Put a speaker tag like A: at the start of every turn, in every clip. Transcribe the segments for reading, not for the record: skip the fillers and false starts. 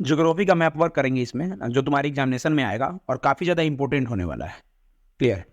A: Geography का map work करेंगे इसमें, जो तुम्हारी एग्जामिनेशन में आएगा और काफ़ी ज़्यादा इंपॉर्टेंट होने वाला है। क्लियर।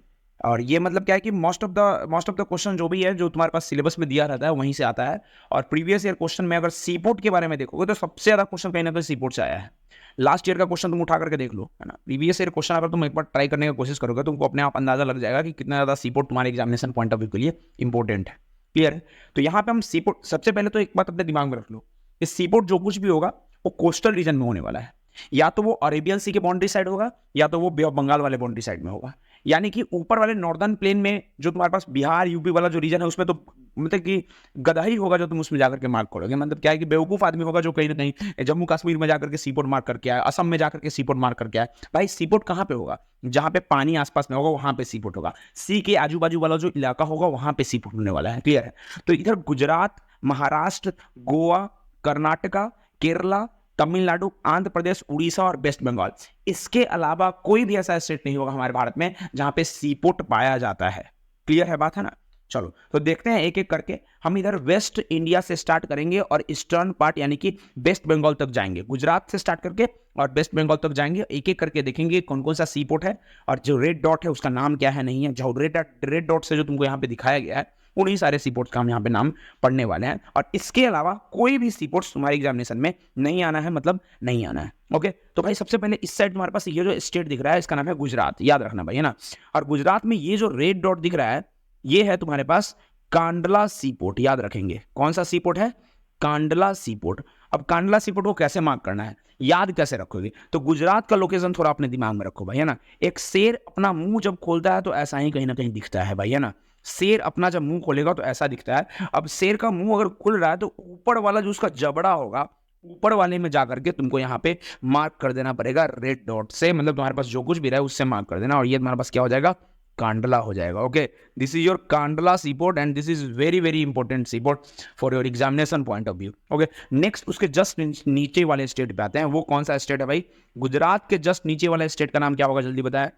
A: और ये मतलब क्या है कि मोस्ट ऑफ द क्वेश्चन जो भी है जो तुम्हारे पास सिलेबस में दिया रहता है वहीं से आता है। और प्रीवियस ईयर क्वेश्चन में अगर सीपोर्ट के बारे में देखोगे तो सबसे ज़्यादा क्वेश्चन कहीं ना कहीं सीपोर्ट से आया है। लास्ट ईयर का क्वेश्चन तुम उठा करके देख लो, है ना। प्रीवियस ईयर क्वेश्चन अगर तुम एक बार ट्राई करने की कोशिश करोगे तो तुमको अपने आप अंदाजा लग जाएगा कि कितना ज़्यादा सीपोर्ट तुम्हारे एग्जामिनेशन पॉइंट ऑफ व्यू के लिए इंपॉर्टेंट है। क्लियर है। तो यहाँ पे हम सीपोर्ट, सबसे पहले तो एक बात अपने दिमाग में रख लो, कि सीपोर्ट जो कुछ भी होगा वो कोस्टल रीजन में होने वाला है। या तो वो अरेबियन सी के बाउंड्री साइड होगा, या तो वो बे ऑफ बंगाल वाले बाउंड्री साइड में होगा। यानी कि ऊपर वाले नॉर्दर्न प्लेन में जो तुम्हारे पास बिहार यूपी वाला जो रीजन है उसमें तो मतलब कि गधा ही होगा जो तुम उसमें जाकर के मार्क करोगे। मतलब क्या है कि बेवकूफ आदमी होगा जो कहीं ना कहीं जम्मू कश्मीर में जाकर के सीपोर्ट मार्क करके आया, असम में जाकर के सीपोर्ट मार्क करके आया। भाई सीपोर्ट कहाँ पे होगा? जहां पे पानी आसपास में होगा वहां पे सीपोर्ट होगा। सी के आजू बाजू वाला जो इलाका होगा वहां पे सीपोर्ट होने वाला है। क्लियर है। तो इधर गुजरात, महाराष्ट्र, गोवा, कर्नाटका, केरला, तमिलनाडु, आंध्र प्रदेश, उड़ीसा और वेस्ट बंगाल, इसके अलावा कोई भी ऐसा स्टेट नहीं होगा हमारे भारत में जहां पे सीपोर्ट पाया जाता है। क्लियर है बात, है ना। चलो तो देखते हैं एक एक करके। हम इधर वेस्ट इंडिया से स्टार्ट करेंगे और ईस्टर्न पार्ट यानी कि वेस्ट बंगाल तक जाएंगे। गुजरात से स्टार्ट करके और वेस्ट बंगाल तक जाएंगे, एक एक करके देखेंगे कौन कौन सा सीपोर्ट है और जो रेड डॉट है उसका नाम क्या है नहीं है। जो रेड डॉट से जो तुमको यहाँ पे दिखाया गया है उन्हीं सारे सीपोर्ट्स का हम यहाँ पे नाम पढ़ने वाले हैं। और इसके अलावा कोई भी सीपोर्ट्स तुम्हारी एग्जामिनेशन में नहीं आना है, मतलब नहीं आना है। ओके। तो भाई सबसे पहले इस साइड तुम्हारे पास ये जो स्टेट दिख रहा है इसका नाम है गुजरात, याद रखना भाई, है ना। और गुजरात में ये जो रेड डॉट दिख रहा है ये है तुम्हारे पास कांडला सीपोर्ट, याद रखेंगे। कौन सा सीपोर्ट है? कांडला सीपोर्ट। अब कांडला सीपोर्ट को कैसे मार्क करना है, याद कैसे रखोगे? तो गुजरात का लोकेशन थोड़ा अपने दिमाग में रखो भाई, है ना। एक शेर अपना मुंह जब खोलता है तो ऐसा ही कहीं ना कहीं दिखता है भाई, है ना। शेर अपना जब मुंह खोलेगा तो ऐसा दिखता है। अब शेर का मुंह अगर खुल रहा है तो ऊपर वाला जो उसका जबड़ा होगा ऊपर वाले में जाकर के तुमको यहाँ पे मार्क कर देना पड़ेगा रेड डॉट से। मतलब तुम्हारे पास जो कुछ भी रहा है उससे मार्क कर देना और ये तुम्हारे पास क्या हो जाएगा? कांडला हो जाएगा। Okay, this is your Kandla C port and this is very very important C port for your examination point of view. Okay, next उसके जस्ट नीचे वाले स्टेट पे आते हैं। वो कौन सा स्टेट है भाई? गुजरात के जस्ट नीचे वाले स्टेट का नाम क्या होगा, जल्दी बताएं?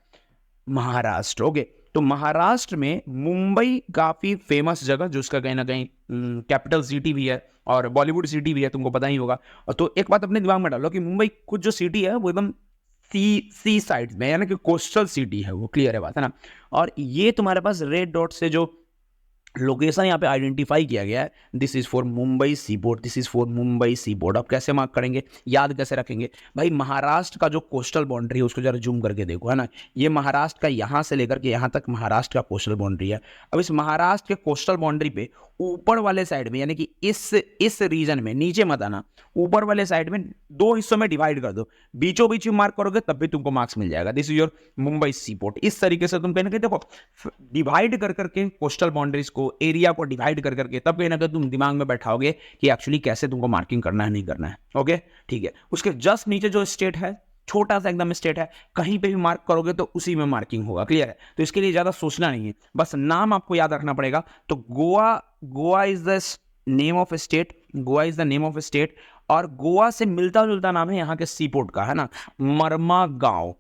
A: महाराष्ट्र। ओके, तो महाराष्ट्र में मुंबई काफी फेमस जगह, जो उसका कहीं ना कहीं कैपिटल सिटी भी है और बॉलीवुड सिटी भी है, तुमको पता ही होगा। और तो एक बात अपने दिमाग में डालो कि मुंबई कुछ जो सिटी है वो एकदम सी साइड में, यानी कि कोस्टल सिटी है वो। क्लियर है बात, है ना। और ये तुम्हारे पास रेड डॉट से जो लोकेशन यहाँ पे आइडेंटिफाई किया गया है, this is for Mumbai C port, this is for Mumbai C port. अब कैसे मार्क करेंगे, याद कैसे रखेंगे भाई? महाराष्ट्र का जो कोस्टल बाउंड्री है उसको जरा जूम करके देखो, है ना। ये महाराष्ट्र का यहाँ से लेकर के यहाँ तक महाराष्ट्र का कोस्टल बाउंड्री है। अब इस महाराष्ट्र के कोस्टल बाउंड्री पे ऊपर वाले साइड में, यानी कि इस रीजन में, नीचे मत आना, ऊपर वाले साइड में दो हिस्सों में डिवाइड कर दो, बीचों बीच मार्क करोगे तब भी तुमको मार्क्स मिल जाएगा। This is your Mumbai C port. इस तरीके से तुम कहीं ना कहीं देखो डिवाइड कर करके कोस्टल बाउंड्रीज को, एरिया को डिवाइड कर करके, तब कहीं ना कहीं तुम दिमाग में बैठाओगे कि एक्चुअली कैसे तुमको मार्किंग करना है, नहीं करना है। ओके ठीक है। उसके जस्ट नीचे जो स्टेट है, छोटा सा एकदम स्टेट है, कहीं पे भी मार्क करोगे तो उसी में मार्किंग होगा। क्लियर है। तो इसके लिए ज्यादा सोचना नहीं है, बस नाम आपको याद रखना पड़ेगा। तो Goa is the name of state, Goa is the name of state. और गोवा से मिलता जुलता नाम है यहाँ के सीपोर्ट का, है ना, मरमा गांव।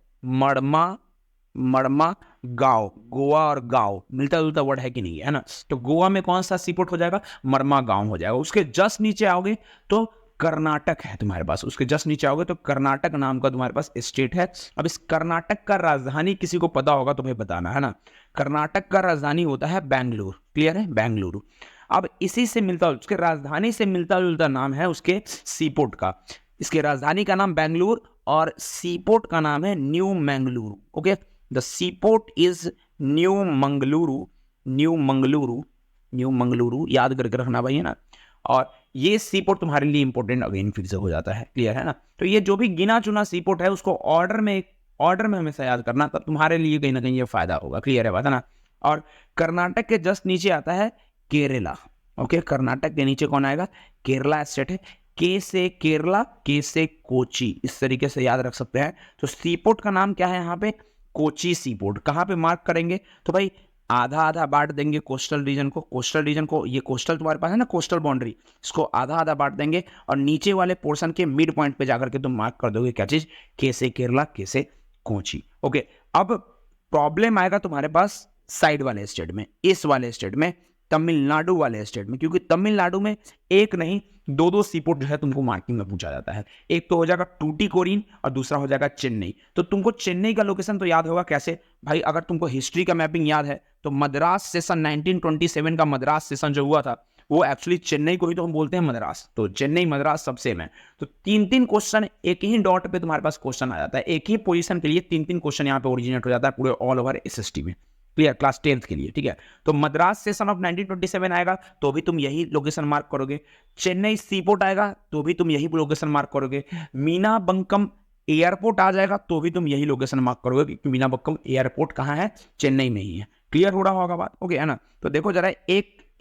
A: मड़मा गांव, गोवा और गांव मिलता जुलता वर्ड है कि नहीं, है ना। तो गोवा में कौन सा सीपोर्ट हो जाएगा? मरमा गांव हो जाएगा। उसके जस्ट नीचे आओगे तो कर्नाटक है तुम्हारे पास, उसके जस्ट नीचे आओगे तो कर्नाटक नाम का तुम्हारे पास स्टेट है। अब इस कर्नाटक का राजधानी किसी को पता होगा तुम्हें बताना, है ना। कर्नाटक का राजधानी होता है बेंगलुरु। क्लियर है, बेंगलुरु। अब इसी से मिलता, उसके राजधानी से मिलता जुलता नाम है उसके सीपोर्ट का। इसके राजधानी का नाम बेंगलुरु और सीपोर्ट का नाम है new Mangaluru. Okay, the C port is new Mangaluru, new Mangaluru, new Mangaluru, याद करके रखना भाई, है ना। और ये सीपोर्ट तुम्हारे लिए इंपॉर्टेंट अगेन फिर से हो जाता है। क्लियर है ना। तो ये जो भी गिना चुना सीपोर्ट है उसको ऑर्डर में हमेशा याद करना, तब तुम्हारे लिए कहीं ना कहीं ये फायदा होगा। क्लियर है बात, है ना। और कर्नाटक के जस्ट नीचे आता है केरला। ओके, कर्नाटक के नीचे कौन आएगा? केरला स्टेट है। के से केरला, के से कोची, इस तरीके से याद रख सकते हैं। तो सीपोर्ट का नाम क्या है यहाँ पे? कोची सीपोर्ट। कहाँ पे मार्क करेंगे? तो भाई आधा आधा बांट देंगे कोस्टल रीजन को, कोस्टल रीजन को, ये कोस्टल तुम्हारे पास है ना, कोस्टल बाउंड्री, इसको आधा आधा बांट देंगे और नीचे वाले पोर्शन के मिड पॉइंट पे जाकर के तुम मार्क कर दोगे क्या चीज? के से केरला, के से कोची। ओके, अब प्रॉब्लम आएगा तुम्हारे पास साइड वाले स्टेट में, इस वाले स्टेट में तमिलनाडु वाले स्टेट में, क्योंकि तमिलनाडु में एक नहीं दो दो सीपोर्ट जो है तुमको मार्किंग में पूछा जाता है। एक तो हो जाएगा टूटीकोरिन और दूसरा हो जाएगा चेन्नई। तो तुमको चेन्नई का लोकेशन तो याद होगा कैसे भाई, अगर तुमको हिस्ट्री का मैपिंग याद है तो मद्रास सेशन 1927 का मद्रास सेशन जो हुआ था वो एक्चुअली चेन्नई को ही तो हम बोलते हैं मद्रास, तो चेन्नई मद्रास सब सेम है। तो तीन तीन क्वेश्चन एक ही डॉट पे तुम्हारे पास क्वेश्चन आ जाता है, एक ही पोजीशन के लिए तीन तीन क्वेश्चन यहाँ पे ओरिजिनेट हो जाता है पूरे ऑल ओवर एसएसटी में। क्लियर, क्लास 10th के लिए, ठीक है। तो मद्रास सेशन ऑफ 1927 आएगा तो भी तुम यही लोकेशन मार्क करोगे, चेन्नई सीपोर्ट आएगा तो भी तुम यही लोकेशन मार्क करोगे, मीनाबंकम एयरपोर्ट आ जाएगा तो भी तुम यही लोकेशन मार्क करोगे, क्योंकि मीनाबंकम एयरपोर्ट कहाँ है, चेन्नई में ही है। क्लियर हो रहा होगा बात, ओके है ना। तो देखो जरा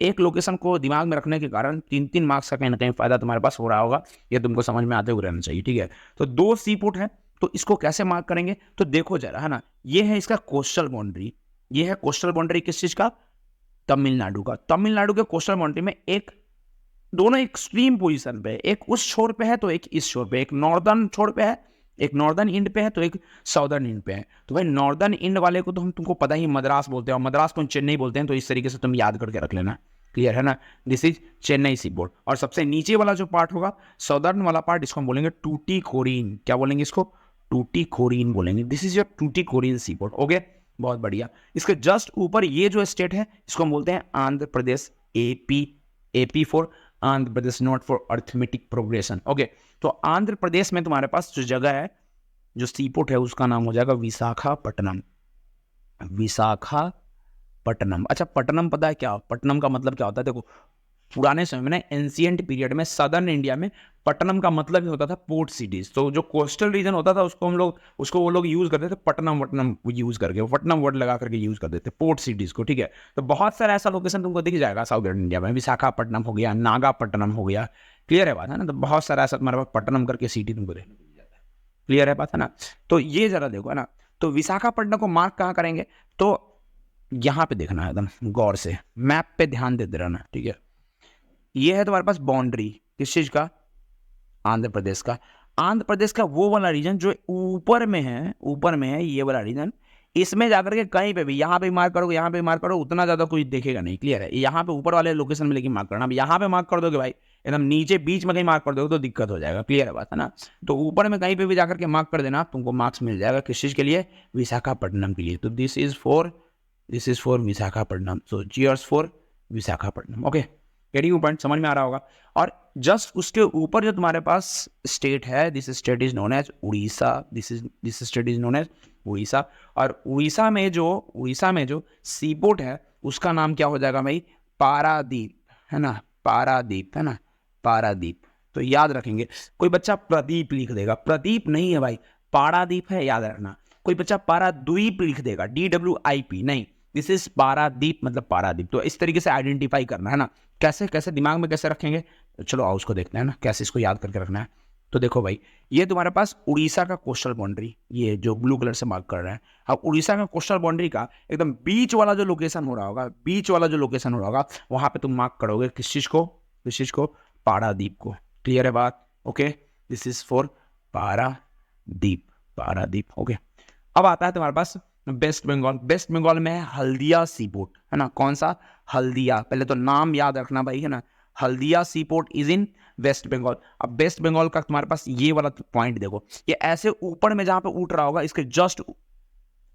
A: एक लोकेशन को दिमाग में रखने के कारण तीन तीन मार्क्स का कहीं ना कहीं फायदा तुम्हारे पास हो रहा होगा, ये तुमको समझ में आते हुए रहना चाहिए, ठीक है। तो दो सीपोर्ट है तो इसको कैसे मार्क करेंगे, तो देखो जरा है ना, ये है इसका कोस्टल बाउंड्री, ये है कोस्टल बाउंड्री किस चीज का, तमिलनाडु का। तमिलनाडु के कोस्टल बाउंड्री में एक दोनों एक्सट्रीम पोजीशन पे, एक उस छोर पे है तो एक इस छोर पे, एक नॉर्दर्न छोर पे है, एक नॉर्दर्न इंड पे है तो एक साउदर्न इंड पे है। तो भाई नॉर्दर्न इंड वाले को तो हम तुमको पता ही मद्रास बोलते हैं और मद्रास को चेन्नई बोलते हैं, तो इस तरीके से तुम याद करके रख लेना। क्लियर है ना, दिस इज चेन्नई सीपोर्ट। और सबसे नीचे वाला जो पार्ट होगा साउदर्न वाला पार्ट, इसको हम बोलेंगे टूटीकोरिन। क्या बोलेंगे इसको, टूटीकोरिन बोलेंगे। This is your Tuticorin seaport, okay बहुत बढ़िया। इसके जस्ट ऊपर ये जो स्टेट है इसको हम बोलते हैं Andhra Pradesh, AP, AP for Andhra Pradesh, not for arithmetic progression, okay. तो आंध्र प्रदेश में तुम्हारे पास जो जगह है, जो सीपोर्ट है उसका नाम हो जाएगा विशाखापट्टनम, विशाखापट्टनम। अच्छा पट्टनम पता है क्या, पट्टनम का मतलब क्या होता है, देखो पुराने समय में ना एंशिएंट पीरियड में सदर्न इंडिया में पट्टनम का मतलब ही होता था पोर्ट सिटीज। तो जो कोस्टल रीजन होता था उसको वो लोग यूज करते थे पट्टनम यूज करके, पट्टनम वर्ड लगा करके यूज करते थे पोर्ट सिटीज को, ठीक है। तो बहुत सारा ऐसा लोकेशन तुमको दिख जाएगा साउदर्न इंडिया में, विशाखापट्टनम हो गया, नागापट्टनम हो गया, क्लियर है बात है ना। तो बहुत सारा ऐसा तुम्हारे पास पट्टनम करके सिटी तुमको देखने को मिल जाता है, क्लियर है बात है ना। तो ये जरा देखो है ना, तो विशाखापट्टनम को मार्क कहाँ करेंगे, तो यहाँ पे देखना है एकदम गौर से, मैप पे ध्यान देते रहना, ठीक है। ये है तुम्हारे पास बाउंड्री किस चीज का, आंध्र प्रदेश का। आंध्र प्रदेश का वो वाला रीजन जो ऊपर में है ये वाला रीजन, इसमें जाकर के कहीं पे भी यहाँ पे मार्क करोगे, यहाँ पे मार्क करो, उतना ज्यादा कोई देखेगा नहीं, क्लियर है। यहाँ पे ऊपर वाले लोकेशन में लेकिन मार्क करना, अब यहाँ पे मार्क कर दोगे भाई एकदम नीचे बीच में कहीं मार्क कर दोगे तो दिक्कत हो जाएगा, क्लियर है बात है ना। तो ऊपर में कहीं पे भी जाकर के मार्क कर देना, तुमको मार्क्स मिल जाएगा किस चीज के लिए, विशाखापट्टनम के लिए। तो this is for Visakhapatnam, so cheers for Visakhapatnam, okay. Getting point, समझ में आ रहा होगा। और जस्ट उसके ऊपर जो तुम्हारे पास स्टेट है, this state is known as Orissa, this state is known as Orissa. और उड़ीसा में जो सीपोर्ट है उसका नाम क्या हो जाएगा भाई, पारादीप, है ना, पारादीप, है ना, पारादीप। तो याद रखेंगे, कोई बच्चा प्रदीप लिख देगा, प्रदीप नहीं है भाई, पारादीप है, याद रखना। कोई बच्चा पाराद्वीप लिख देगा, DWIP नहीं, दिस इज पारादीप, मतलब पारादीप। तो इस तरीके से आइडेंटिफाई करना है ना, कैसे दिमाग में कैसे रखेंगे, तो चलो आओ उसको देखते हैं ना, कैसे इसको याद करके रखना है। तो देखो भाई ये तुम्हारे पास उड़ीसा का कोस्टल बाउंड्री, ये जो ब्लू कलर से मार्क कर रहे हैं, अब उड़ीसा का कोस्टल बाउंड्री का एकदम बीच वाला जो लोकेशन हो रहा होगा, वहां पे तुम मार्क करोगे किस चीज को, पारादीप को, क्लियर है बात, okay. This is for Paradip, okay. अब आता है तुम्हारे पास वेस्ट बंगाल में है हल्दिया सीपोर्ट, है ना, कौन सा, हल्दिया, पहले तो नाम याद रखना भाई, है ना, Haldia seaport is in West Bengal. अब वेस्ट बंगाल का तुम्हारे पास ये वाला पॉइंट देखो, ये ऐसे ऊपर में जहां पे उठ रहा होगा, इसके जस्ट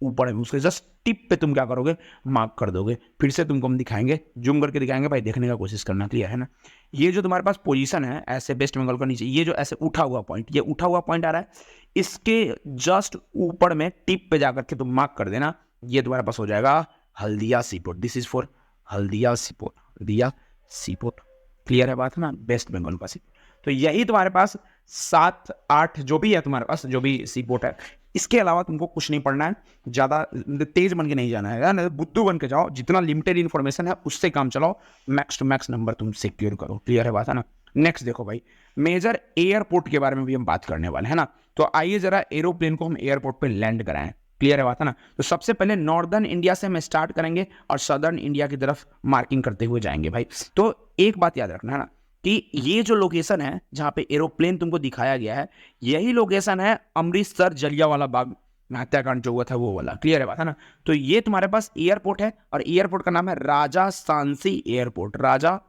A: ऊपर में, उसके जस्ट टिप पे तुम क्या करोगे, मार्क कर दोगे। फिर से तुमको हम दिखाएंगे, जूम करके दिखाएंगे भाई, देखने का कोशिश करना, क्लियर है ना। ये जो तुम्हारे पास पोजीशन है ऐसे वेस्ट बंगाल का नीचे, ये जो ऐसे उठा हुआ पॉइंट आ रहा है, इसके जस्ट ऊपर में टिप पे जाकर के तुम मार्क कर देना, ये तुम्हारे पास हो जाएगा Haldia C port. This is for Haldia C port, clear है बात है ना, वेस्ट बंगाल का सीपोर्ट। तो यही तुम्हारे पास 7-8 जो भी है तुम्हारे पास, जो भी सीपोर्ट है, इसके अलावा तुमको कुछ नहीं पढ़ना है, ज़्यादा तेज बन के नहीं जाना है ना, बुद्धू बन के जाओ, जितना लिमिटेड इन्फॉर्मेशन है उससे काम चलाओ, मैक्स टू मैक्स नंबर तुम सिक्योर करो, क्लियर है बात है ना। नेक्स्ट देखो भाई, मेजर एयरपोर्ट के बारे में भी हम बात करने वाले हैं ना। तो आइए जरा एरोप्लेन को हम एयरपोर्ट पे लैंड कराएं, क्लियर है बात है ना। तो सबसे पहले नॉर्दर्न इंडिया से हम स्टार्ट करेंगे और सदर्न इंडिया की तरफ मार्किंग करते हुए जाएंगे भाई। तो एक बात याद रखना है ना, कि ये जो लोकेशन है जहां पे एरोप्लेन तुमको दिखाया गया है, यही लोकेशन है अमृतसर जलियांवाला बाग में हत्याकांड जो हुआ था वो वाला, क्लियर है बात है ना। तो ये तुम्हारे पास एयरपोर्ट है और एयरपोर्ट का नाम है राजा सांसी एयरपोर्ट, राजा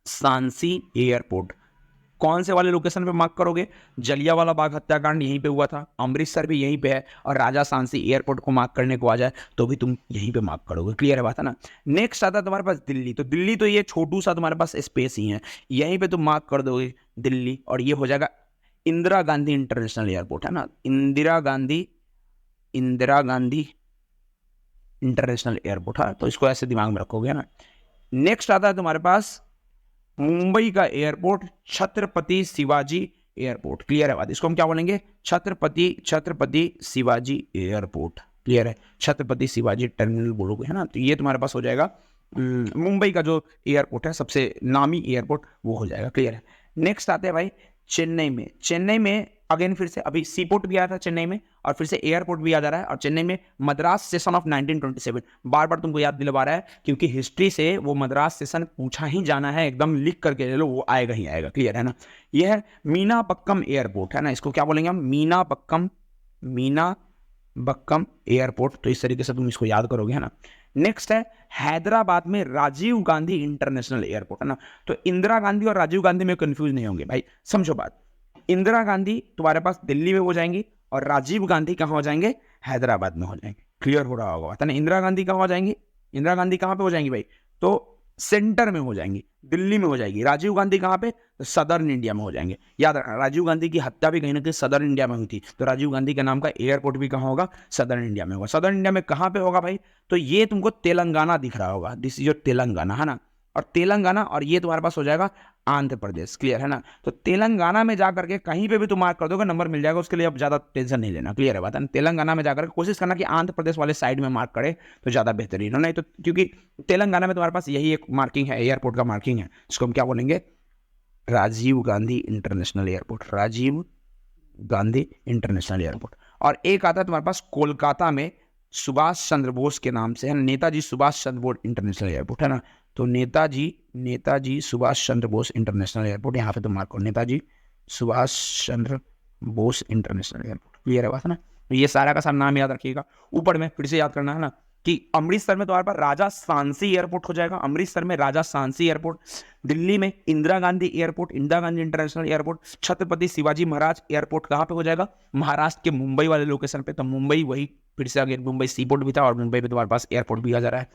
A: सांसी एयरपोर्ट। कौन से वाले लोकेशन पे मार्क करोगे? जलियांवाला बाग हत्याकांड यहीं पे हुआ था, अमृतसर भी यहीं पे है, और राजा सांसी एयरपोर्ट को मार्क करने को आ जाए तो भी तुम यहीं पे मार्क करोगे, क्लियर है बात है ना। नेक्स्ट आता है तुम्हारे पास दिल्ली। तो दिल्ली तो ये छोटू सा तुम्हारे पास स्पेस ही है, यहीं पे तुम मार्क कर दोगे दिल्ली, और ये हो जाएगा इंदिरा गांधी इंटरनेशनल एयरपोर्ट, है ना, इंदिरा गांधी इंटरनेशनल एयरपोर्ट। हाँ, तो इसको ऐसे दिमाग में रखोगे ना। नेक्स्ट आता है तुम्हारे पास मुंबई का airport, Chhatrapati Shivaji airport, clear है बात। इसको हम क्या बोलेंगे? छत्रपति शिवाजी एयरपोर्ट, क्लियर है, छत्रपति शिवाजी टर्मिनल बोलोगे, है ना। तो ये तुम्हारे पास हो जाएगा मुंबई का जो एयरपोर्ट है, सबसे नामी एयरपोर्ट, वो हो जाएगा, क्लियर है। नेक्स्ट आते हैं भाई चेन्नई में अगेन फिर से अभी सीपोर्ट भी आया था चेन्नई में, और फिर से एयरपोर्ट भी याद आ रहा है, और चेन्नई में मद्रास सेशन ऑफ 1927, बार बार तुमको याद दिलवा रहा है क्योंकि हिस्ट्री से वो मद्रास सेशन पूछा ही जाना है, एकदम लिख करके ले लो, वो आएगा ही आएगा, क्लियर है ना। ये है मीनापक्कम एयरपोर्ट, है ना, इसको क्या बोलेंगे हम? मीनापक्कम एयरपोर्ट। तो इस तरीके से तुम इसको याद करोगे, है ना। नेक्स्ट है हैदराबाद में राजीव गांधी इंटरनेशनल एयरपोर्ट, है ना। तो इंदिरा गांधी और राजीव गांधी में कंफ्यूज नहीं होंगे भाई, समझो बात। इंदिरा गांधी तुम्हारे पास दिल्ली में हो जाएंगी, और राजीव गांधी कहां हो जाएंगे? हैदराबाद में हो जाएंगे, क्लियर हो रहा होगा बात है ना। इंदिरा गांधी कहां हो जाएंगी? इंदिरा गांधी कहां पे हो जाएंगी भाई? तो सेंटर में हो जाएंगी, दिल्ली में हो जाएगी। राजीव गांधी कहां पे? तो सदर्न इंडिया में हो जाएंगे। याद रखना, राजीव गांधी की हत्या भी कहीं ना कहीं सदर्न इंडिया में हुई थी, तो राजीव गांधी के नाम का एयरपोर्ट भी कहां होगा? सदर्न इंडिया में होगा। सदर्न इंडिया में कहां पे होगा भाई? तो ये तुमको तेलंगाना दिख रहा होगा, दिस इज योर तेलंगाना, है ना। और तेलंगाना, और ये तुम्हारे पास हो जाएगा आंध्र प्रदेश, क्लियर है ना। तो तेलंगाना में जाकर के कहीं पे भी तुम मार्क कर दोगे, नंबर मिल जाएगा, उसके लिए अब ज्यादा टेंशन नहीं लेना, क्लियर है बात है ना। तेलंगाना में जाकर कोशिश करना कि आंध्र प्रदेश वाले साइड में मार्क करे तो ज्यादा बेहतरीन हो, नहीं तो क्योंकि तेलंगाना में तुम्हारे पास यही एक मार्किंग है, एयरपोर्ट का मार्किंग है, इसको हम क्या बोलेंगे? Rajiv Gandhi international airport, Rajiv Gandhi international airport. और एक आता है तुम्हारे पास कोलकाता में सुभाष चंद्र बोस के नाम से, है नेताजी सुभाष चंद्र बोस इंटरनेशनल एयरपोर्ट, है ना। तो नेताजी सुभाष चंद्र बोस इंटरनेशनल एयरपोर्ट, यहाँ पे तुम मार्क करो, Netaji Subhash Chandra Bose international airport, clear है बात है ना। तो ये सारा का सारा नाम याद रखिएगा। ऊपर में फिर से याद करना है ना कि अमृतसर में तुम्हारे पास राजा सांसी एयरपोर्ट हो जाएगा, अमृतसर में राजा सांसी एयरपोर्ट। दिल्ली में Indira Gandhi airport, Indira Gandhi international airport. Chhatrapati Shivaji Maharaj airport कहाँ पे हो जाएगा? महाराष्ट्र के मुंबई वाले लोकेशन पे। तो मुंबई वही फिर से अगेन मुंबई सीपोर्ट भी था, और मुंबई पे तुम्हारे पास एयरपोर्ट भी आ जा रहा है।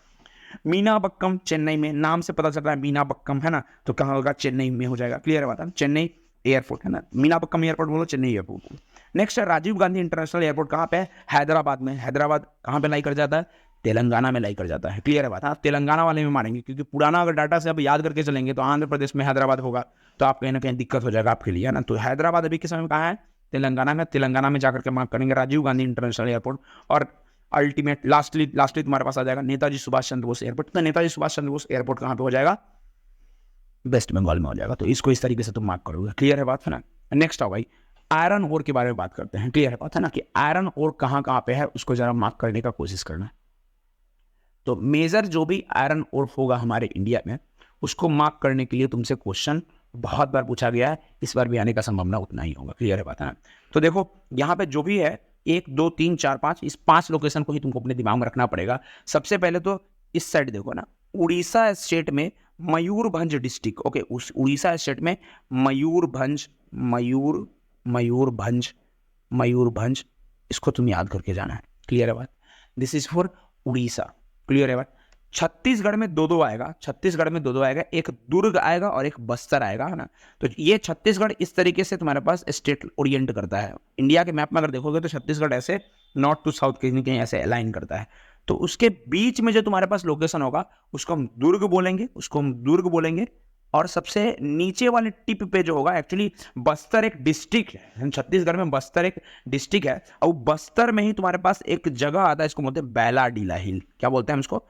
A: मीनापक्कम चेन्नई में, नाम से पता चल रहा है मीनापक्कम, है ना, तो कहाँ होगा? चेन्नई में हो जाएगा, क्लियर है बात है। चेन्नई एयरपोर्ट, है ना, मीनापक्कम एयरपोर्ट बोलो, चेन्नई एयरपोर्ट बोलो। नेक्स्ट है राजीव गांधी इंटरनेशनल एयरपोर्ट, कहाँ पे है? हैदराबाद में। हैदराबाद कहाँ पे लाई कर जाता है? तेलंगाना में लाई कर जाता है, क्लियर है बात। हाँ, तेलंगाना वाले में मारेंगे क्योंकि पुराना अगर डाटा से अब याद करके चलेंगे तो आंध्र प्रदेश में हैदराबाद होगा, तो आप कहीं ना कहीं दिक्कत हो जाएगा आपके लिए, है ना। तो हैदराबाद अभी के समय में कहाँ है? तेलंगाना में। तेलंगाना में जाकर के मार्क करेंगे राजीव गांधी इंटरनेशनल एयरपोर्ट। और अल्टीमेट लास्टली तुम्हारे पास आ जाएगा नेताजी सुभाष चंद्र बोस एयरपोर्ट। तो नेताजी सुभाष चंद्र बोस एयरपोर्ट कहाँ पे हो जाएगा? वेस्ट बंगाल में हो जाएगा। तो इसको इस तरीके से तुम मार्क करोगे, क्लियर है बात है ना। नेक्स्ट आओ भाई, आयरन ओर के बारे में बात करते हैं, क्लियर है बात है ना, कि आयरन ओर कहाँ कहाँ पे है उसको जरा मार्क करने का कोशिश करना। तो मेजर जो भी आयरन ओर होगा हमारे इंडिया में, उसको मार्क करने के लिए तुमसे क्वेश्चन बहुत बार पूछा गया है, इस बार भी आने का संभावना उतना ही होगा, क्लियर है बात है ना। तो देखो यहाँ पे जो भी है 1 2 3 4 5, इस 5 लोकेशन को ही तुमको अपने दिमाग में रखना पड़ेगा। सबसे पहले तो इस साइड देखो ना, उड़ीसा स्टेट में मयूरभंज डिस्ट्रिक्ट, ओके, उस उड़ीसा स्टेट में मयूरभंज, इसको तुम याद करके जाना है, क्लियर है बात। This is for Orissa, clear है बात। छत्तीसगढ़ में दो आएगा, एक दुर्ग आएगा और एक बस्तर आएगा, है ना। तो ये छत्तीसगढ़ इस तरीके से तुम्हारे पास स्टेट ओरिएंट करता है। इंडिया के मैप में अगर देखोगे तो छत्तीसगढ़ ऐसे नॉर्थ टू साउथ कहीं कहीं ऐसे अलाइन करता है। तो उसके बीच में जो तुम्हारे पास लोकेशन होगा उसको हम दुर्ग बोलेंगे, और सबसे नीचे वाले टिप पे जो होगा, एक्चुअली बस्तर एक डिस्ट्रिक्ट है, छत्तीसगढ़ में बस्तर एक डिस्ट्रिक्ट है, और बस्तर में ही तुम्हारे पास एक जगह आता है, इसको बोलते हैं बैलाडीला हिल। क्या बोलते हैं हम इसको?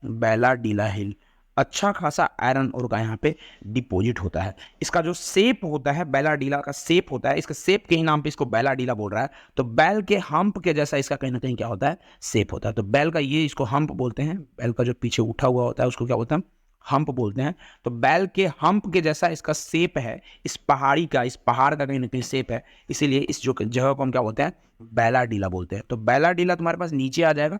A: बैलाडीला हिल। अच्छा खासा आयरन ओर का यहाँ पे डिपॉजिट होता है। इसका जो शेप होता है, बैलाडीला का शेप होता है, इसका शेप के ही नाम पे इसको बैलाडीला बोल रहा है। तो बैल के हम्प के जैसा इसका कहीं ना कहीं क्या होता है? शेप होता है। तो बैल का ये, इसको हम्प बोलते हैं, बैल का जो पीछे उठा हुआ होता है उसको क्या बोलते हैं? हम्प बोलते हैं। तो बैल के हम्प के जैसा इसका शेप है, इस पहाड़ी का, इस पहाड़ का कहीं ना कहीं शेप है, इसीलिए इस जो जगह को हम क्या बोलते हैं, बैलाडीला बोलते हैं। तो बैलाडीला तुम्हारे पास नीचे आ जाएगा,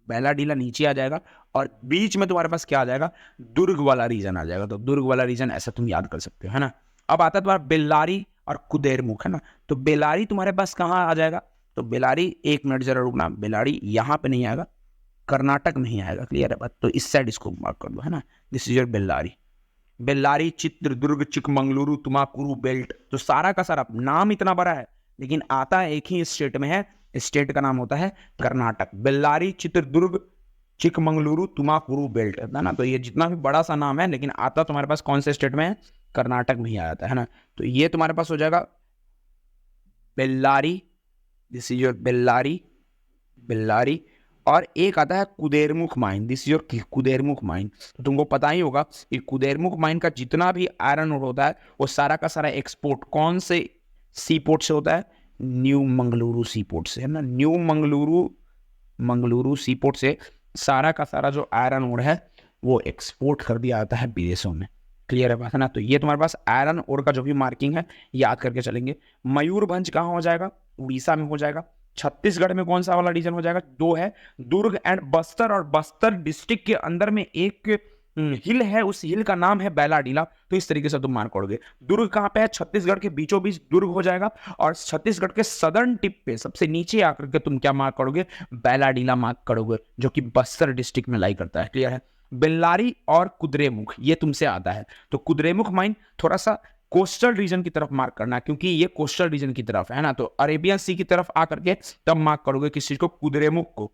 A: बैलाडीला नीचे आ जाएगा, और बीच में तुम्हारे पास क्या आ जाएगा, दुर्ग वाला रीजन आ जाएगा। तो दुर्ग वाला रीजन ऐसा तुम याद कर सकते हो, है ना। अब आता है तुम्हारा बेल्लारी और कुदेरमुख, है ना। तो बेल्लारी तुम्हारे पास कहाँ आ जाएगा, तो बेल्लारी, एक मिनट जरा रुकना, बेल्लारी यहाँ पे नहीं आएगा, कर्नाटक में ही आएगा, क्लियर है बात। तो इस साइड इसको मार्क कर दो, है ना। This is your Bellary. Bellary, Chitradurga, Chikmagaluru, Tumakuru belt. तो सारा का सारा नाम इतना बड़ा है, लेकिन आता एक ही स्टेट में है, स्टेट का नाम होता है कर्नाटक। बेल्लारी, चित्रदुर्ग, चिकमंगलुरु, तुमाकुरु बेल्ट, है ना। तो ये जितना भी बड़ा सा नाम है, लेकिन आता तुम्हारे पास कौन से स्टेट में है, कर्नाटक में ही आ जाता है ना। तो ये तुम्हारे पास हो जाएगा Bellary, this is your Bellary, Bellary. और एक आता है Kudremukh mine, this is your Kudremukh mine. तो तुमको पता ही होगा कि कुदेरमुख माइन का जितना भी आयरन ओर होता है, वो सारा का सारा एक्सपोर्ट कौन से सी पोर्ट से होता है, न्यू मंगलुरु सी पोर्ट से, है ना। न्यू मंगलुरु सी पोर्ट से सारा का सारा जो आयरन ओर है वो एक्सपोर्ट कर दिया जाता है विदेशों में, क्लियर है बात, है ना। तो ये तुम्हारे पास आयरन ओर का जो भी मार्किंग है याद करके चलेंगे। मयूरभंज कहाँ हो जाएगा, उड़ीसा में हो जाएगा। छत्तीसगढ़ में कौन सा वाला रीजन हो जाएगा, दो है, दुर्ग एंड बस्तर। और बस्तर डिस्ट्रिक्ट के अंदर में एक हिल है, उस हिल का नाम है बैलाडीला। तो इस तरीके से तुम मार्क करोगे। दुर्ग कहाँ पे है, छत्तीसगढ़ के बीचों बीच दुर्ग हो जाएगा, और छत्तीसगढ़ के सदर्न टिप पे सबसे नीचे आकर के तुम क्या मार्क करोगे, बैलाडीला मार्क करोगे, जो कि बस्तर डिस्ट्रिक्ट में लाई करता है, क्लियर है। बेल्लारी और कुद्रेमुख ये तुमसे आता है। तो कुद्रेमुख माइन थोड़ा सा कोस्टल रीजन की तरफ मार्क करना, क्योंकि ये कोस्टल रीजन की तरफ है ना। तो अरेबियन सी की तरफ आकर के तब मार्क करोगे किस चीज को, कुद्रेमुख को।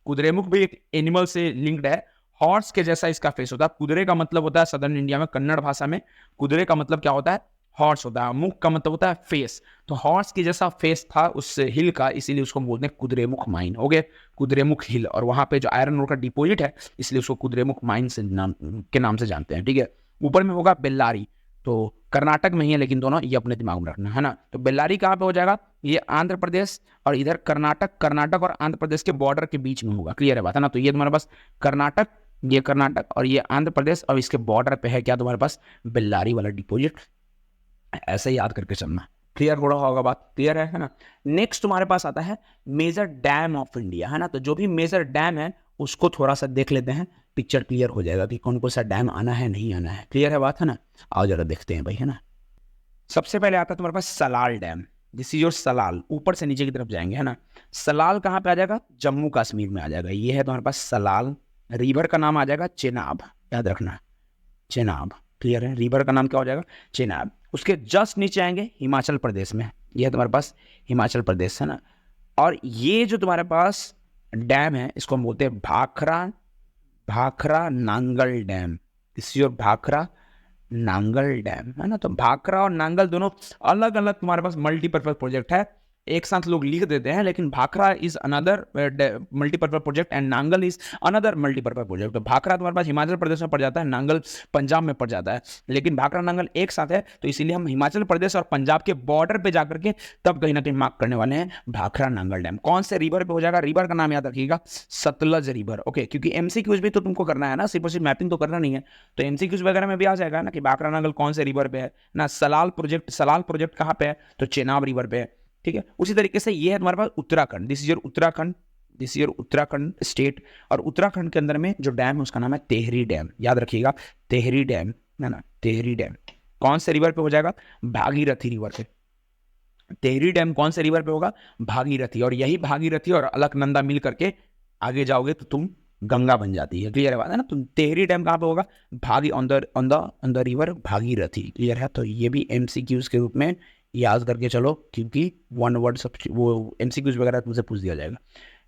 A: कुद्रेमुख भी एक एनिमल से लिंक्ड है, हॉर्स के जैसा इसका फेस होता है। कुदरे का मतलब होता है सदर्न इंडिया में, कन्नड़ भाषा में कुदरे का मतलब क्या होता है, हॉर्स होता है। मुख का मतलब होता है फेस, तो हॉर्स की जैसा फेस था उस हिल का, इसीलिए उसको बोलते हैं कुद्रेमुख माइन, हो गए कुद्रेमुख हिल। और वहां पे जो आयरन ओर का डिपोजिट है, इसलिए उसको कुद्रेमुख माइन से नाम से जानते हैं, ठीक है। ऊपर में होगा बेल्लारी, तो कर्नाटक में ही है, लेकिन दोनों ये अपने दिमाग में रखना, है ना। तो बेल्लारी कहाँ पे हो जाएगा, ये आंध्र प्रदेश, और इधर कर्नाटक और आंध्र प्रदेश के बॉर्डर के बीच में होगा, क्लियर है बात, है ना। तो ये तुम्हारे पास कर्नाटक, ये कर्नाटक और ये आंध्र प्रदेश, और इसके बॉर्डर पे है क्या तुम्हारे पास, बेल्लारी वाला डिपोजिट। ऐसे याद करके चलना, क्लियर हो रहा होगा बात, क्लियर है ना। नेक्स्ट तुम्हारे पास आता है मेजर डैम ऑफ इंडिया, है ना। तो जो भी मेजर डैम है उसको थोड़ा सा देख लेते हैं, पिक्चर क्लियर हो जाएगा कि कौन कौन सा डैम आना है नहीं आना है, क्लियर है बात, है ना। आओ जरा देखते हैं भाई, है ना। सबसे पहले आता है तुम्हारे पास Salal dam, this is your Salal. ऊपर से नीचे की तरफ जाएंगे, है ना। सलाल कहाँ पे आ जाएगा, जम्मू कश्मीर में आ जाएगा। ये है तुम्हारे पास सलाल। रिवर का नाम आ जाएगा चेनाब, याद रखना, चेनाब, क्लियर है। रिवर का नाम क्या हो जाएगा, चेनाब। उसके जस्ट नीचे आएंगे हिमाचल प्रदेश में, यह है तुम्हारे पास हिमाचल प्रदेश, है ना। और ये जो तुम्हारे पास डैम है इसको हम बोलते हैं Bhakra Nangal dam, this your Bhakra Nangal dam, है ना। तो भाखरा और नांगल दोनों अलग अलग तुम्हारे पास मल्टीपर्पज प्रोजेक्ट है, एक साथ लोग लिख देते हैं, लेकिन Bhakra is another multipurpose project and Nangal is another multipurpose project. तो भाखरा तुम्हारे पास हिमाचल प्रदेश में पड़ जाता है, नांगल पंजाब में पड़ जाता है, लेकिन भाखरा नांगल एक साथ है, तो इसीलिए हम हिमाचल प्रदेश और पंजाब के बॉर्डर पे जाकर के तब कहीं ना कहीं मार्क करने वाले हैं भाखरा नांगल डैम। कौन से रिवर पे हो जाएगा, रिवर का नाम याद रखिएगा, सतलज रिवर, ओके। क्योंकि एमसीक्यूज भी तो तुमको करना है ना, सिर्फ और सिर्फ मैपिंग तो करना नहीं है, तो एमसीक्यूज वगैरह में भी आ जाएगा ना कि भाखरा नांगल कौन से रिवर पे है ना। सलाल प्रोजेक्ट कहाँ पे है, तो चेनाब रिवर पे है, ठीक है। उसी तरीके से ये है तुम्हारे पास Uttarakhand, this is your Uttarakhand state. और उत्तराखंड के अंदर में जो डैम है उसका नाम है तेहरी डैम, याद रखिएगा, तेहरी डैम, है ना, तेहरी डैम। कौन से रिवर पे हो जाएगा, भागीरथी रिवर पे। तेहरी डैम कौन से रिवर पे होगा, भागीरथी। और यही भागीरथी और अलकनंदा मिल करके आगे जाओगे तो तुम गंगा बन जाती है, क्लियर है बात, है ना। तुम तेहरी डैम कहाँ पे होगा, भागी on the river Bhagirathi, clear है। तो ये भी एमसीक्यूज के रूप में याद करके चलो, क्योंकि वन वर्ड सब वो एमसीक्यूज वगैरह तुमसे पूछ दिया जाएगा।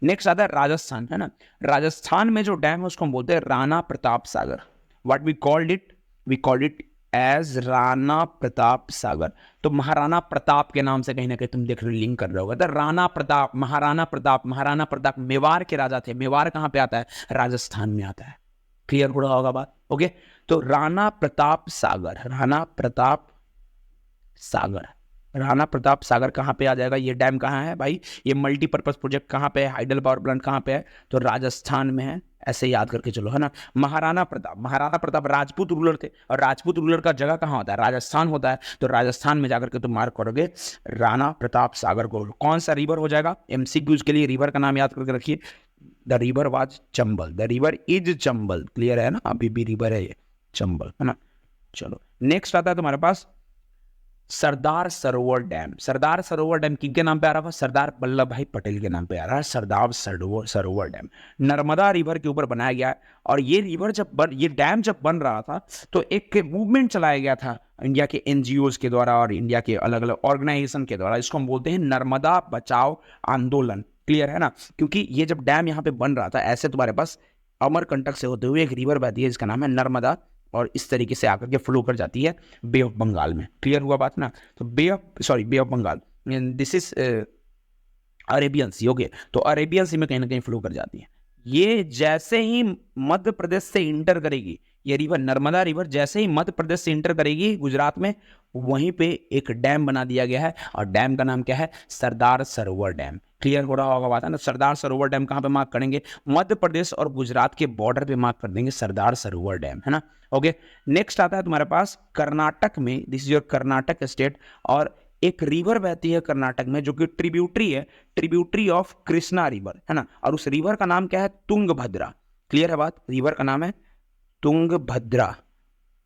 A: नेक्स्ट आता है राजस्थान, है ना। राजस्थान में जो डैम है उसको हम बोलते हैं Rana Pratap Sagar. What we called it as Rana Pratap Sagar. तो महाराणा प्रताप के नाम से कहीं ना कहीं तुम देख रहे लिंक कर रहे होगा। तो राणा प्रताप, महाराणा प्रताप मेवाड़ के राजा थे। मेवाड़ कहाँ पे आता है, राजस्थान में आता है, क्लियर हो रहा होगा बात, ओके। तो राणा प्रताप सागर, राणा प्रताप सागर कहाँ पे आ जाएगा, ये डैम कहाँ है भाई, ये मल्टीपर्पज प्रोजेक्ट कहाँ पे है, हाइडल पावर प्लांट कहाँ पे है, तो राजस्थान में है, ऐसे याद करके चलो, है ना। महाराणा प्रताप राजपूत रूलर थे, और राजपूत रूलर का जगह कहाँ होता है, राजस्थान होता है, तो राजस्थान में जाकर के तुम मार्क करोगे राणा प्रताप सागर को। कौन सा रिवर हो जाएगा, एमसीक्यूज के लिए रिवर का नाम याद करके रखिए, the river was Chambal, the river is Chambal, clear है ना, अभी भी रिवर है ये चंबल, है ना। चलो नेक्स्ट आता है तुम्हारे पास सरदार सरोवर डैम। सरदार सरोवर डैम किनके नाम पे आ रहा था, सरदार वल्लभ भाई पटेल के नाम पे आ रहा है सरदार सरोवर डैम, नर्मदा रिवर के ऊपर बनाया गया है। और ये रिवर ये डैम जब बन रहा था तो एक मूवमेंट चलाया गया था इंडिया के एनजीओज के द्वारा और इंडिया के अलग अलग ऑर्गेनाइजेशन के द्वारा, इसको हम बोलते हैं नर्मदा बचाओ आंदोलन, क्लियर है ना। क्योंकि ये जब डैम यहाँ पे बन रहा था, ऐसे तुम्हारे पास अमरकंटक से होते हुए एक रिवर बहती है जिसका नाम है नर्मदा, और इस तरीके से आकर के फ्लो कर जाती है बे ऑफ बंगाल में, क्लियर हुआ बात ना। तो bay of Bengal, this is Arabian sea, okay, तो अरेबियन सी में कहीं ना कहीं फ्लो कर जाती है। ये जैसे ही मध्य प्रदेश से इंटर करेगी, ये रिवर नर्मदा रिवर जैसे ही मध्य प्रदेश से इंटर करेगी गुजरात में, वहीं पे एक डैम बना दिया गया है, और डैम का नाम क्या है, सरदार सरोवर डैम, क्लियर हो रहा होगा बात है ना। सरदार सरोवर डैम कहाँ पे मार्क करेंगे, मध्य प्रदेश और गुजरात के बॉर्डर पे मार्क कर देंगे सरदार सरोवर डैम, है ना। ओके, नेक्स्ट आता है तुम्हारे पास कर्नाटक में, this is your Karnataka state, और एक रिवर बहती है कर्नाटक में जो कि ट्रिब्यूटरी है, ट्रिब्यूटरी ऑफ कृष्णा रिवर, है ना, और उस रिवर का नाम क्या है, तुंगभद्रा, क्लियर है बात, रिवर का नाम है तुंगभद्रा,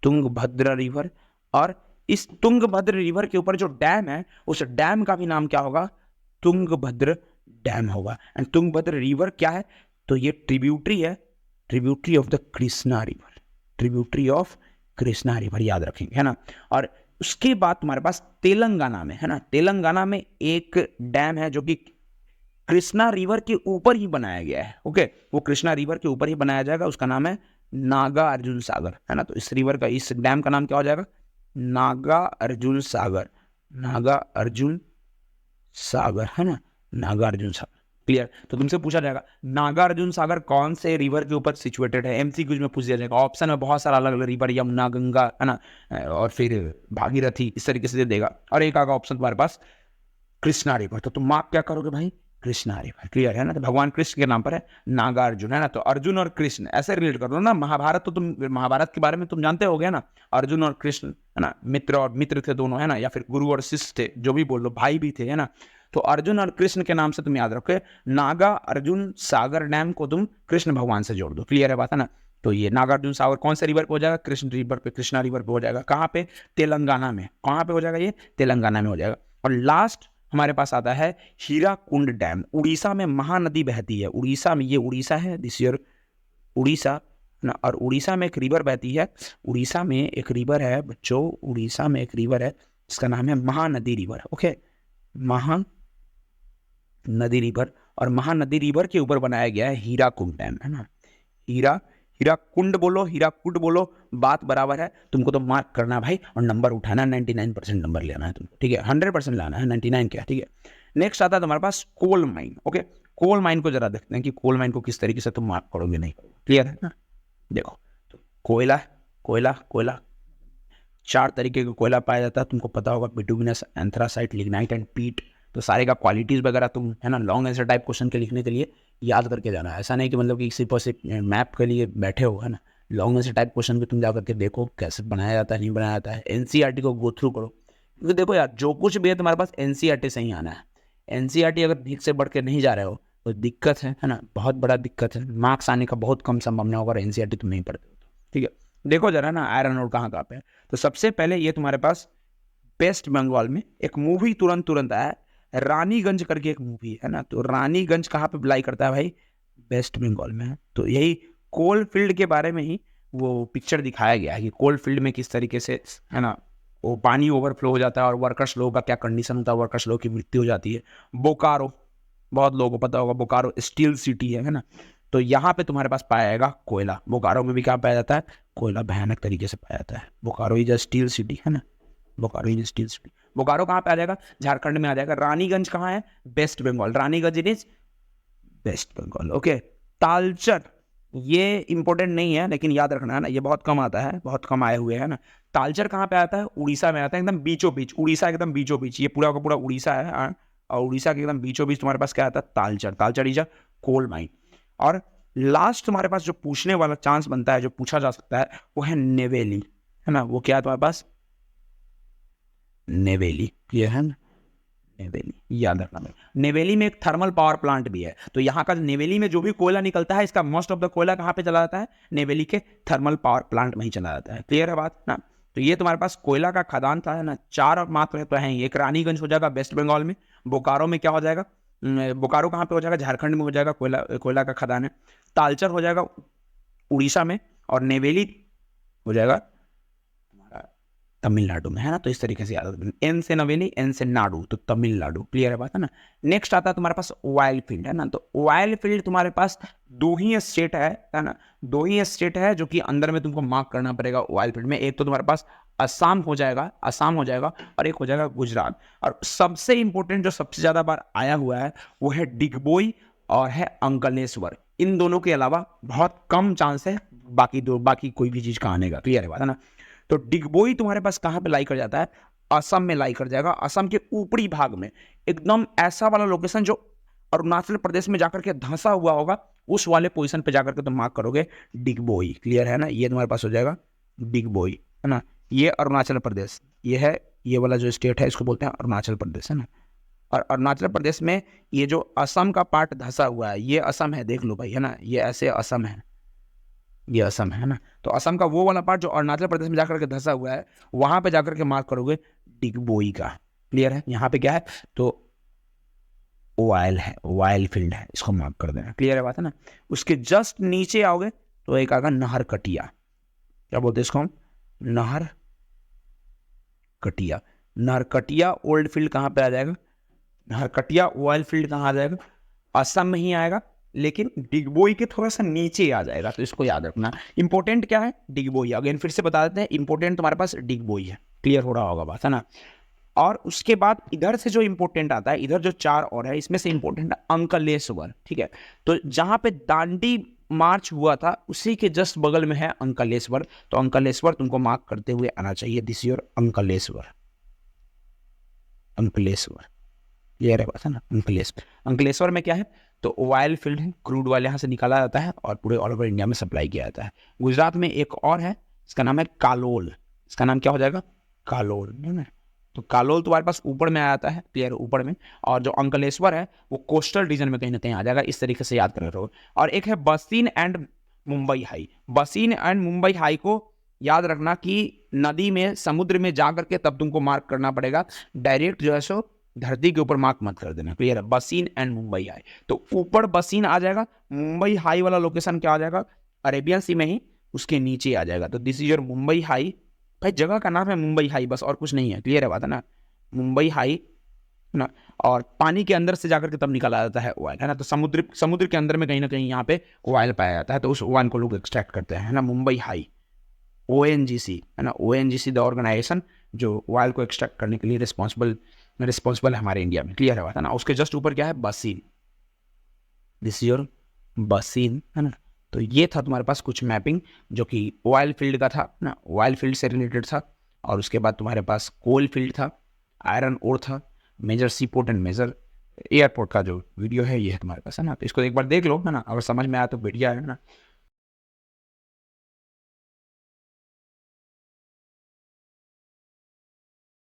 A: तुंगभद्रा रिवर। और इस तुंगभद्र रिवर के ऊपर जो डैम है, उस डैम का भी नाम क्या होगा, तुंगभद्र डैम होगा। एंड तुंगभद्र रिवर क्या है, तो ये ट्रिब्यूटरी है, tributary of the Krishna river, tributary of Krishna river, याद रखेंगे, है ना। और उसके बाद तुम्हारे पास तेलंगाना में, है ना, तेलंगाना में एक डैम है जो कि कृष्णा रिवर के ऊपर ही बनाया गया है, ओके, वो कृष्णा रिवर के ऊपर ही बनाया जाएगा, उसका नाम है नागा अर्जुन सागर, है ना। तो इस रिवर का, इस डैम का नाम क्या हो जाएगा, नागा अर्जुन सागर, नागा अर्जुन सागर, है ना, नागा अर्जुन सागर, क्लियर। तो तुमसे पूछा जाएगा नागा अर्जुन सागर कौन से रिवर के ऊपर सिचुएटेड है, एमसीक्यूज में पूछ दिया जाएगा, ऑप्शन में बहुत सारा अलग अलग रिवर, यमुना, गंगा, है ना, और फिर भागीरथी, इस तरीके से दे देगा, और एक आगा ऑप्शन तुम्हारे पास कृष्णा रिवर, तो तुम मार्क क्या करोगे भाई, कृष्णा रिवर, क्लियर है ना। तो भगवान कृष्ण के नाम पर है नागा अर्जुन, है ना, तो अर्जुन और कृष्ण ऐसे रिलेट कर लो ना। महाभारत तो तुम, महाभारत के बारे में तुम जानते हो गया ना, अर्जुन और कृष्ण, है ना, मित्र और मित्र थे दोनों, है ना, या फिर गुरु और शिष्य थे, जो भी बोल लो, भाई भी थे, है ना। तो अर्जुन और कृष्ण के नाम से तुम याद रखो, नागा अर्जुन सागर डैम को तुम कृष्ण भगवान से जोड़ दो, क्लियर है बात, है ना। तो ये नागार्जुन सागर कौन से रिवर पे हो जाएगा, कृष्ण रिवर पे, कृष्णा रिवर पे हो जाएगा, कहाँ पे, तेलंगाना में, कहाँ पे हो जाएगा ये, तेलंगाना में हो जाएगा। और लास्ट हमारे पास आता है हीराकुंड डैम, उड़ीसा में महानदी बहती है, उड़ीसा में, ये उड़ीसा है, दिस ईयर उड़ीसा ना, और उड़ीसा में एक रिवर बहती है, उड़ीसा में एक रिवर है बच्चों, उड़ीसा में एक रिवर है, इसका नाम है Mahanadi river, okay, Mahanadi river. और महानदी रिवर के ऊपर बनाया गया है हीराकुंड डैम, है ना, हीराकुंड बोलो, हीराकुंड बोलो, बात बराबर है, तुमको तो मार्क करना है भाई, और नंबर उठाना, 99% नंबर लेना है तुमको, ठीक है, 100% लाना है, 99 क्या, ठीक है। नेक्स्ट आता है तुम्हारे पास coal mine, okay, coal mine को जरा देखते हैं कि कोल माइन को किस तरीके से तुम मार्क करोगे, नहीं करोगे, क्लियर है ना। देखो, तो कोयला, कोयला, कोयला, 4 तरीके का कोयला पाया जाता है, तुमको पता होगा, बिटुमिनस, एंथ्रासाइट, लिग्नाइट एंड पीट। तो सारे का क्वालिटीज वगैरह तुम, है ना, लॉन्ग आंसर टाइप क्वेश्चन के लिखने के लिए याद करके जाना, ऐसा नहीं कि मतलब कि किसी पर से मैप के लिए बैठे हो, है ना। लॉन्ग आंसर टाइप क्वेश्चन भी तुम जा करके देखो कैसे बनाया जाता है, नहीं बनाया जाता है, एनसीईआरटी को गो थ्रू करो, क्योंकि देखो यार, जो कुछ भी है तुम्हारे पास एनसीईआरटी से ही आना है। एनसीईआरटी अगर ठीक से बढ़ के नहीं जा रहे हो तो दिक्कत है ना, बहुत बड़ा दिक्कत है, मार्क्स आने का बहुत कम संभावना होगा, एनसीईआरटी तुम नहीं पढ़ते हो, ठीक है। देखो जरा ना, आयरन ओर कहाँ पे है, तो सबसे पहले ये तुम्हारे पास वेस्ट बंगाल में एक मूवी तुरंत आया, रानीगंज करके एक मूवी है ना, तो रानीगंज कहाँ पे अप्लाई करता है भाई, वेस्ट बंगाल में है। तो यही कोल फील्ड के बारे में ही वो पिक्चर दिखाया गया है कि कोल फील्ड में किस तरीके से, है ना, वो पानी ओवरफ्लो हो जाता है और वर्कर्स लोगों का क्या कंडीशन होता है, वर्कर्स लोगों की मृत्यु हो जाती है। बोकारो, बहुत लोगों को पता होगा, बोकारो स्टील सिटी है ना, तो यहाँ पे तुम्हारे पास पाया जाएगा कोयला। बोकारो में भी क्या पाया जाता है, कोयला भयानक तरीके से पाया जाता है। Bokaro is a steel city, है ना, Bokaro is steel city. Bokaro कहाँ पे आ जाएगा, झारखंड में आ जाएगा। रानीगंज कहाँ है, West Bengal, Raniganj it is West Bengal, okay. Talcher, ये इंपॉर्टेंट नहीं है लेकिन याद रखना है ना, ये बहुत कम आता है, बहुत कम आए हुए है ना। तालचर कहाँ पे आता है? उड़ीसा में आता है, एकदम बीचों बीच, उड़ीसा एकदम बीचों बीच, ये पूरा का पूरा उड़ीसा है। और उड़ीसा के एकदम बीचों बीच तुम्हारे पास क्या आता है? Talcher. Talcher is a coal mine. और लास्ट तुम्हारे पास जो पूछने वाला चांस बनता है, जो पूछा जा सकता है, वो है नेवेली, है ना। वो क्या है तुम्हारे पास? नेवेली, ये है ना, नेवेली, याद रखना भाई। नेवेली में एक थर्मल पावर प्लांट भी है, तो यहाँ का नेवेली में जो भी कोयला निकलता है, इसका मोस्ट ऑफ द कोयला कहाँ पे चला जाता है? नेवेली के थर्मल पावर प्लांट में ही चला जाता है। क्लियर है बात ना। तो ये तुम्हारे पास कोयला का खदान था, है ना। 4 मात्र तो हैं, एक रानीगंज हो जाएगा वेस्ट बंगाल में, बोकारो में क्या हो जाएगा, बोकारो कहाँ पे हो जाएगा? झारखंड में हो जाएगा, कोयला का खदान है। तालचर हो जाएगा उड़ीसा में, और नेवेली हो जाएगा तमिलनाडु में, है ना। तो इस तरीके से याद रखना, एन से नवेली, एन से नाडु, तो तमिलनाडु। क्लियर है बात, है ना। नेक्स्ट आता है तुम्हारे पास ऑयल फील्ड, है ना। तो ऑयल फील्ड तुम्हारे पास 2 ही स्टेट है ना। 2 ही स्टेट है जो कि अंदर में तुमको मार्क करना पड़ेगा ऑयल फील्ड में। एक तो तुम्हारे पास असम हो जाएगा, और एक हो जाएगा गुजरात। और सबसे इंपॉर्टेंट जो सबसे ज्यादा बार आया हुआ है वो है डिगबोई और है अंकलेश्वर। इन दोनों के अलावा बहुत कम चांस है बाकी कोई भी चीज का आने का। क्लियर है बात, है ना। तो डिगबोई तुम्हारे पास कहाँ पे लाई कर जाता है? असम में लाई कर जाएगा, असम के ऊपरी भाग में, एकदम ऐसा वाला लोकेशन जो अरुणाचल प्रदेश में जाकर के धंसा हुआ होगा, उस वाले पोजीशन पे जाकर के तुम मार्क करोगे डिगबोई। क्लियर है ना। ये तुम्हारे पास हो जाएगा डिगबोई, है ना। ये अरुणाचल प्रदेश, ये है, ये वाला जो स्टेट है इसको बोलते हैं अरुणाचल प्रदेश, है ना। और अरुणाचल प्रदेश में ये जो असम का पार्ट धंसा हुआ है, ये असम है, देख लो भाई, है ना। ये ऐसे असम है, ये असम है ना। तो असम का वो वाला पार्ट जो अरुणाचल प्रदेश में जाकर के धंसा हुआ है, वहां पे जाकर के मार्क करोगे डिगबोई का। क्लियर है। यहाँ पे क्या है? तो ऑयल है, ऑयल फील्ड है, इसको मार्क कर देना। क्लियर है बात, है ना। उसके जस्ट नीचे आओगे तो एक आएगा नहर कटिया। क्या बोलते हैं इसको हम? नहर कटिया। नहर कटिया ओल्ड फील्ड कहाँ पे आ जाएगा? नहर कटिया ऑयल फील्ड कहाँ आ जाएगा? असम में ही आएगा, लेकिन डिगबोई के थोड़ा सा नीचे आ जाएगा। तो इसको याद रखना। इंपॉर्टेंट क्या है? डिगबोई। अगेन फिर से बता देते हैं, इंपॉर्टेंट तुम्हारे पास डिगबोई है। क्लियर हो रहा होगा बात, है ना। और उसके बाद इधर से जो इंपॉर्टेंट आता है, इधर जो 4 और है, इसमें से इंपॉर्टेंट है अंकलेश्वर। ठीक है। तो जहां पे दांडी मार्च हुआ था उसी के जस्ट बगल में है अंकलेश्वर। तो अंकलेश्वर तुमको मार्क करते हुए आना चाहिए, this your Ankleshwar. Ankleshwar, clear है बात, है ना। अंकलेश्वर में क्या है? तो ऑयल फील्ड है, क्रूड ऑयल यहाँ से निकाला जाता है और पूरे ऑल ओवर इंडिया में सप्लाई किया जाता है। गुजरात में एक और है, इसका नाम है कालोल। इसका नाम क्या हो जाएगा? कालोल, है ना। तो कालोल तुम्हारे पास ऊपर में आ जाता है, क्लियर, ऊपर में। और जो अंकलेश्वर है वो कोस्टल रीजन में कहीं ना कहीं आ जाएगा। इस तरीके से याद कर रहे हो। और एक है बसीन एंड मुंबई हाई। बसीन एंड मुंबई हाई को याद रखना कि नदी में, समुद्र में जा करके तब तुमको मार्क करना पड़ेगा, डायरेक्ट जो है सो धरती के ऊपर मार्क मत कर देना। क्लियर है। बसीन एंड मुंबई हाई, तो ऊपर बसीन आ जाएगा, मुंबई हाई वाला लोकेशन क्या आ जाएगा? अरेबियन सी में ही उसके नीचे आ जाएगा। तो this is your Mumbai high. भाई जगह का नाम है मुंबई हाई, बस, और कुछ नहीं है। क्लियर है बात, है ना। मुंबई हाई, है ना। और पानी के अंदर से जाकर के तब निकाला जाता है ऑयल, है ना। तो समुद्र के अंदर में कहीं ना कहीं यहाँ पे ऑयल पाया जाता है, तो उस ऑयल को लोग एक्सट्रैक्ट करते हैं, है ना। मुंबई हाई, ONGC, है ना। ONGC द ऑर्गेनाइजेशन जो ऑयल को एक्सट्रैक्ट करने के लिए रिस्पॉन्सिबल है हमारे इंडिया में। क्लियर है बात, है ना। उसके जस्ट ऊपर क्या है? बसीन, दिस इज योर बसीन, है ना। तो ये था तुम्हारे पास कुछ मैपिंग जो कि ऑयल फील्ड का था ना, ऑयल फील्ड से रिलेटेड था। और उसके बाद तुम्हारे पास कोल फील्ड था, आयरन ओर था, major sea port and major airport का जो वीडियो है ये है तुम्हारे पास, है ना। तो इसको एक बार देख लो, है ना। अगर समझ में आया तो बढ़िया है ना।